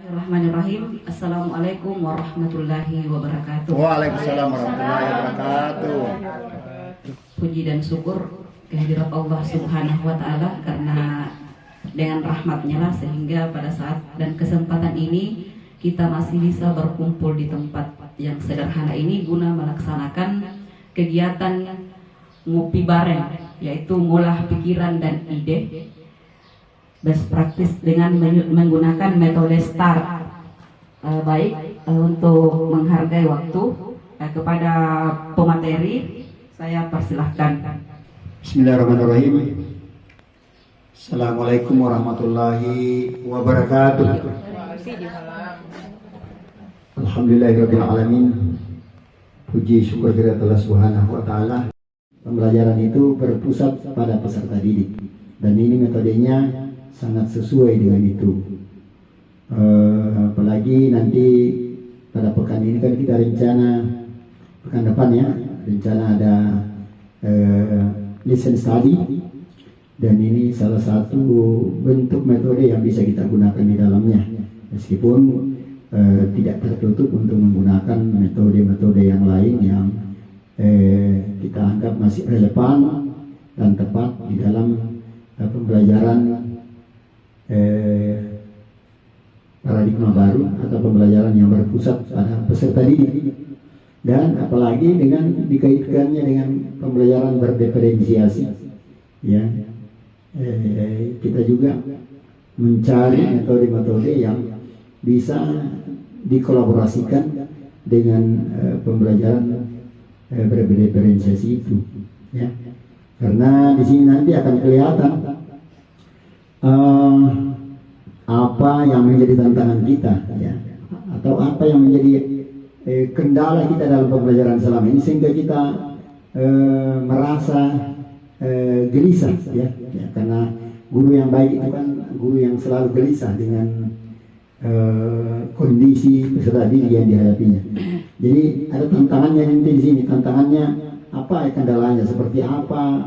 Bismillahirrahmanirrahim. Assalamualaikum warahmatullahi wabarakatuh. Waalaikumsalam warahmatullahi wabarakatuh. Puji dan syukur kehadirat Allah Subhanahu wa Ta'ala, karena dengan rahmatnya lah sehingga pada saat dan kesempatan ini kita masih bisa berkumpul di tempat yang sederhana ini guna melaksanakan kegiatan ngopi bareng, yaitu ngolah pikiran dan ide best practice dengan menggunakan metode STAR. Baik, untuk menghargai waktu kepada pemateri saya persilahkan. Bismillahirrahmanirrahim. Assalamualaikum warahmatullahi wabarakatuh. Alhamdulillahirabbil alamin. Puji syukur kepada Allah Subhanahu wa Ta'ala. Pembelajaran itu berpusat pada peserta didik, dan ini metodenya sangat sesuai dengan itu. Apalagi nanti pada pekan ini kan kita rencana pekan depan ya, rencana ada listen study, dan ini salah satu bentuk metode yang bisa kita gunakan di dalamnya, meskipun tidak tertutup untuk menggunakan metode-metode yang lain yang kita anggap masih relevan dan tepat di dalam pembelajaran paradigma baru atau pembelajaran yang berpusat pada peserta didik, dan apalagi dengan dikaitkannya dengan pembelajaran berdiferensiasi ya. Kita juga mencari metode-metode yang bisa dikolaborasikan dengan pembelajaran berdiferensiasi itu ya, karena di sini nanti akan kelihatan apa yang menjadi tantangan kita ya, atau apa yang menjadi kendala kita dalam pembelajaran selama ini, sehingga kita merasa gelisah ya, karena guru yang baik itu kan guru yang selalu gelisah dengan kondisi peserta didik yang dihadapinya. Jadi ada tantangannya nanti di sini, tantangannya apa, kendalanya seperti apa,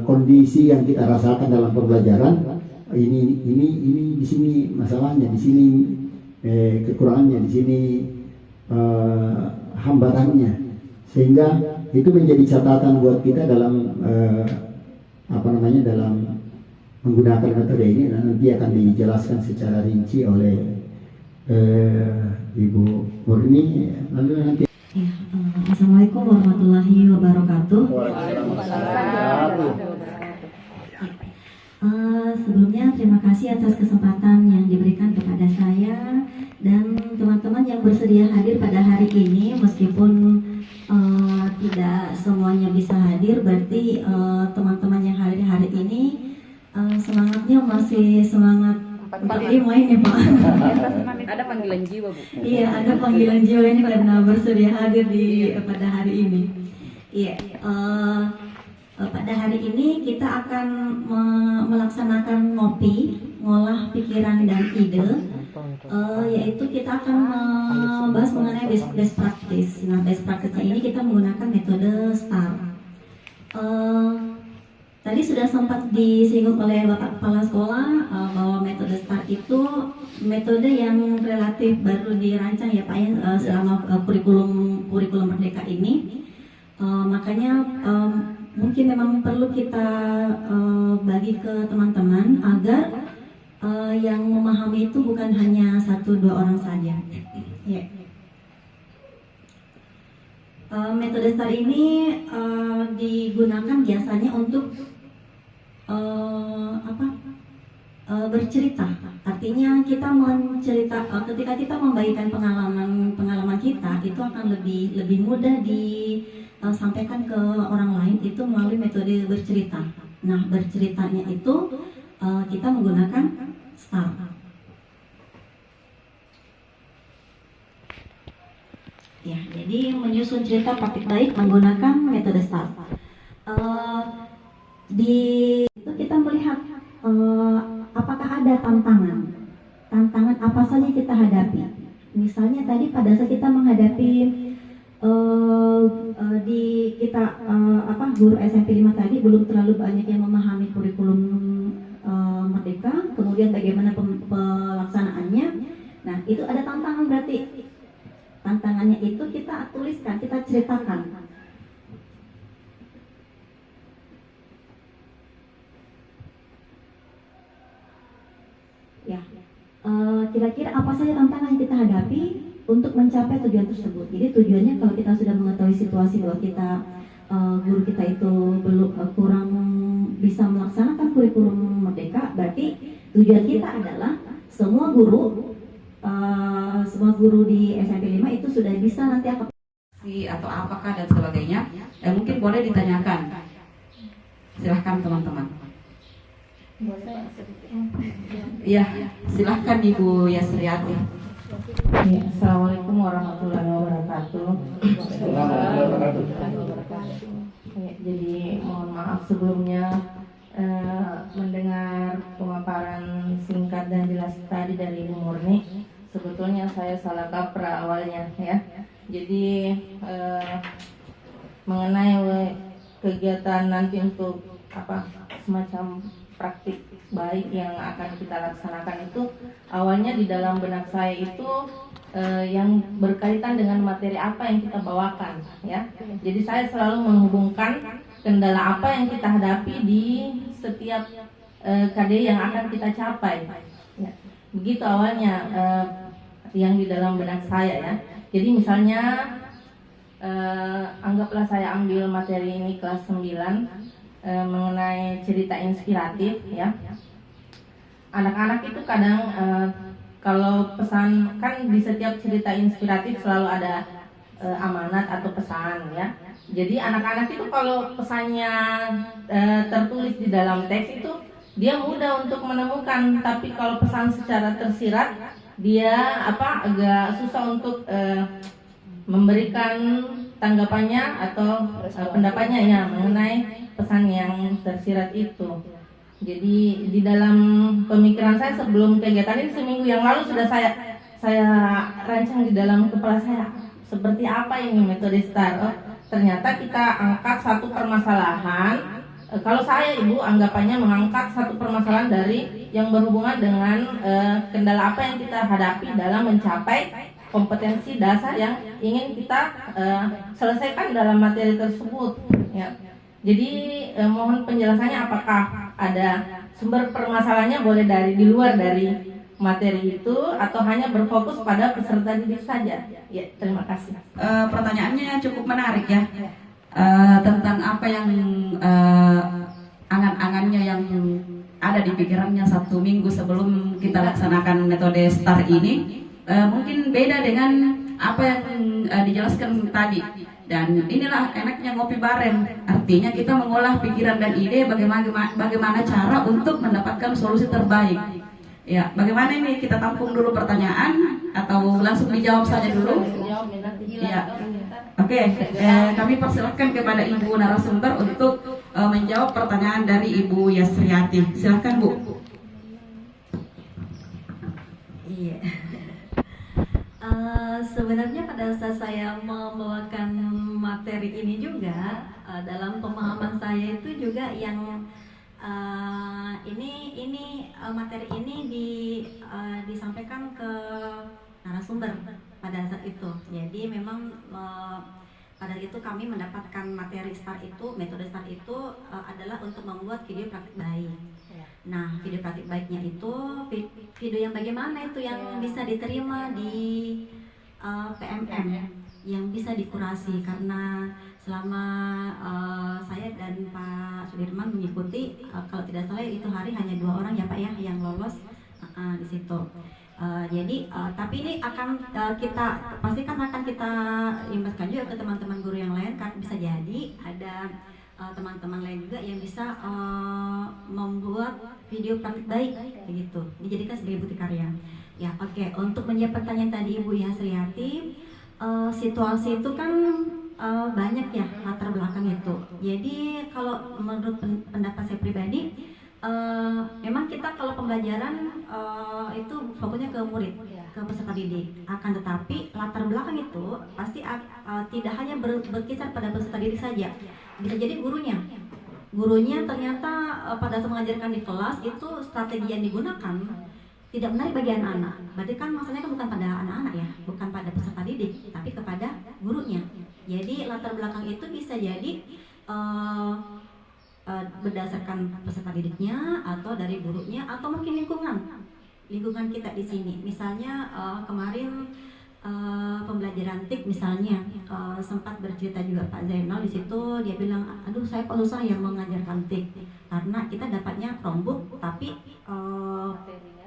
kondisi yang kita rasakan dalam pembelajaran. Ini di sini masalahnya, di sini kekurangannya, di sini hambatannya, sehingga itu menjadi catatan buat kita dalam dalam menggunakan metode ini. Dan nanti akan dijelaskan secara rinci oleh Ibu Murni. Lalu nanti Assalamualaikum warahmatullahi wabarakatuh. Sebelumnya terima kasih atas kesempatan yang diberikan kepada saya dan teman-teman yang bersedia hadir pada hari ini. Meskipun tidak semuanya bisa hadir, berarti teman-teman yang hadir hari ini semangatnya masih semangat 45 ini Pak. Ada panggilan jiwa, Bu. Iya, ada panggilan jiwa ini karena bersedia hadir pada hari ini. Iya, pada hari ini kita akan melaksanakan ngopi, ngolah pikiran dan ide, yaitu kita akan membahas mengenai best practice. Nah, best practice ini kita menggunakan metode STAR. Tadi sudah sempat disinggung oleh Bapak Kepala Sekolah bahwa metode STAR itu metode yang relatif baru dirancang ya Pak ya, selama kurikulum Merdeka ini. Makanya mungkin memang perlu kita bagi ke teman-teman agar yang memahami itu bukan hanya 1-2 orang saja. Ya. Metode STAR ini digunakan biasanya untuk bercerita. Artinya kita ketika kita membagikan pengalaman kita, itu akan lebih mudah disampaikan ke orang lain itu melalui metode bercerita. Nah, berceritanya itu kita menggunakan STAR. Ya, jadi menyusun cerita praktik baik menggunakan metode STAR. Di itu kita melihat apakah ada tantangan apa saja kita hadapi. Misalnya tadi pada saat kita menghadapi guru SMP 5 tadi belum terlalu banyak yang memahami kurikulum Merdeka, kemudian bagaimana pelaksanaannya. Nah, itu ada tantangan berarti. Tantangannya itu kita tuliskan, kita ceritakan. Ya, kira-kira apa saja tantangan yang kita hadapi untuk mencapai tujuan tersebut. Jadi tujuannya kalau kita sudah mengetahui situasi bahwa kita guru kita itu belum kurang bisa melaksanakan kurikulum merdeka, berarti tujuan kita adalah semua guru di SMP 5 itu sudah bisa nanti atau apakah dan sebagainya. Mungkin boleh ditanyakan. Silahkan teman-teman. Iya, silahkan Ibu Yasriati. Ya, Assalamualaikum warahmatullahi wabarakatuh. Ya, jadi mohon maaf sebelumnya mendengar pemaparan singkat dan jelas tadi dari Ibu Murni. Sebetulnya saya salah kaprah awalnya ya. Jadi mengenai kegiatan nanti untuk semacam praktik baik yang akan kita laksanakan itu awalnya di dalam benak saya itu yang berkaitan dengan materi apa yang kita bawakan ya. Jadi saya selalu menghubungkan kendala apa yang kita hadapi di setiap KD yang akan kita capai ya. Begitu awalnya yang di dalam benak saya ya. Jadi misalnya anggaplah saya ambil materi ini kelas 9 mengenai cerita inspiratif ya. Anak-anak itu kadang kalau pesan, kan di setiap cerita inspiratif selalu ada amanat atau pesan ya. Jadi anak-anak itu kalau pesannya tertulis di dalam teks itu dia mudah untuk menemukan, tapi kalau pesan secara tersirat dia agak susah untuk memberikan tanggapannya atau pendapatnya ya mengenai pesan yang tersirat itu. Jadi di dalam pemikiran saya sebelum kegiatan ini seminggu yang lalu sudah saya rancang di dalam kepala saya seperti apa ini metode STAR. Ternyata kita angkat satu permasalahan. Kalau saya Ibu anggapannya mengangkat satu permasalahan dari yang berhubungan dengan kendala apa yang kita hadapi dalam mencapai kompetensi dasar yang ingin kita selesaikan dalam materi tersebut ya. Jadi mohon penjelasannya, apakah ada sumber permasalahannya boleh di luar dari materi itu atau hanya berfokus pada peserta didik saja? Ya, terima kasih. Pertanyaannya cukup menarik ya. Tentang apa yang angan-angannya yang ada di pikirannya 1 minggu sebelum kita laksanakan metode STAR ini mungkin beda dengan apa yang dijelaskan tadi. Dan inilah enaknya ngopi bareng, artinya kita mengolah pikiran dan ide bagaimana cara untuk mendapatkan solusi terbaik. Ya, bagaimana ini, kita tampung dulu pertanyaan atau langsung dijawab saja dulu? Ya. Oke, kami persilahkan kepada Ibu narasumber untuk menjawab pertanyaan dari Ibu Yasriati. Silakan Bu. Iya. Sebenarnya pada saat saya membawakan materi ini juga dalam pemahaman saya itu juga yang materi ini disampaikan ke narasumber pada saat itu. Jadi memang pada itu kami mendapatkan materi STAR itu, metode STAR itu adalah untuk membuat video praktik baik. Nah, video praktik baiknya itu video yang bagaimana itu yang bisa diterima di PMM, yang bisa dikurasi, karena selama saya dan Pak Sudirman mengikuti, kalau tidak salah itu hari hanya 2 orang ya Pak ya yang lolos di situ. Jadi tapi ini akan kita pastikan akan kita imbaskan juga ke teman-teman guru yang lain, kan bisa jadi ada teman-teman lain juga yang bisa membuat video praktik baik begitu, dijadikan sebagai bukti karya. Ya, oke. Untuk menjawab pertanyaan tadi Ibu Yasriati, situasi itu kan banyak ya latar belakang itu. Jadi kalau menurut pendapat saya pribadi, memang kita kalau pembelajaran itu fokusnya ke murid, ke peserta didik. Akan tetapi latar belakang itu pasti tidak hanya berkisar pada peserta didik saja. Bisa jadi gurunya ternyata pada saat mengajarkan di kelas itu strategi yang digunakan tidak menarik bagi anak-anak. Berarti kan maksudnya kan bukan pada anak-anak ya, bukan pada peserta didik, tapi kepada gurunya. Jadi latar belakang itu bisa jadi berdasarkan peserta didiknya, atau dari gurunya, atau mungkin lingkungan kita di sini. Misalnya kemarin pembelajaran TIK misalnya, sempat bercerita juga Pak Zainal di situ, dia bilang, aduh saya kok susah ya mengajarkan TIK karena kita dapatnya Chromebook tapi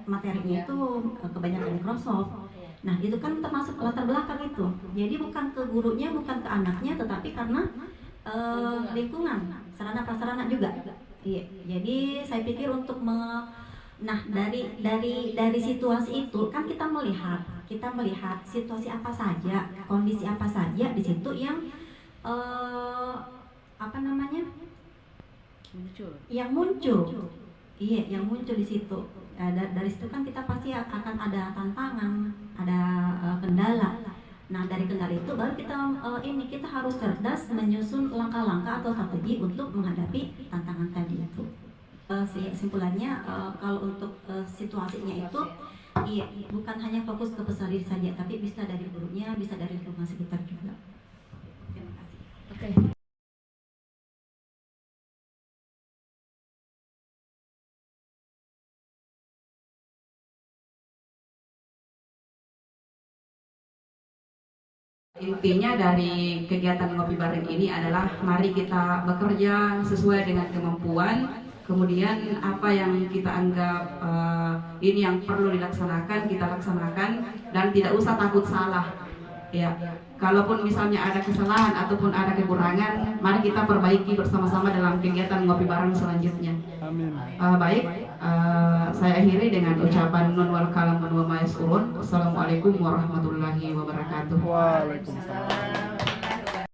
materinya itu kebanyakan Microsoft. Nah itu kan termasuk latar belakang itu. Jadi bukan ke gurunya, bukan ke anaknya, tetapi karena lingkungan, sarana prasarana juga. Iya. Jadi saya pikir untuk nah dari situasi itu kan kita melihat situasi apa saja, kondisi apa saja di situ yang apa namanya yang muncul. Iya, yang muncul di situ. Dari situ kan kita pasti akan ada tantangan, ada kendala. Nah dari kendala itu baru kita harus cerdas menyusun langkah-langkah atau strategi untuk menghadapi tantangan tadi itu. Simpulannya kalau untuk situasinya itu, iya, bukan hanya fokus ke peserta didik saja, tapi bisa dari gurunya, bisa dari lingkungan sekitar juga. Terima kasih. Oke. Intinya dari kegiatan ngopi bareng ini adalah mari kita bekerja sesuai dengan kemampuan. Kemudian apa yang kita anggap ini yang perlu dilaksanakan, kita laksanakan, dan tidak usah takut salah. Ya, kalaupun misalnya ada kesalahan ataupun ada kekurangan, mari kita perbaiki bersama-sama dalam kegiatan ngopi bareng selanjutnya. Amin. Baik, saya akhiri dengan ucapan nun wal kalam wa ma yasurun. Wassalamualaikum warahmatullahi wabarakatuh. Waalaikumsalam.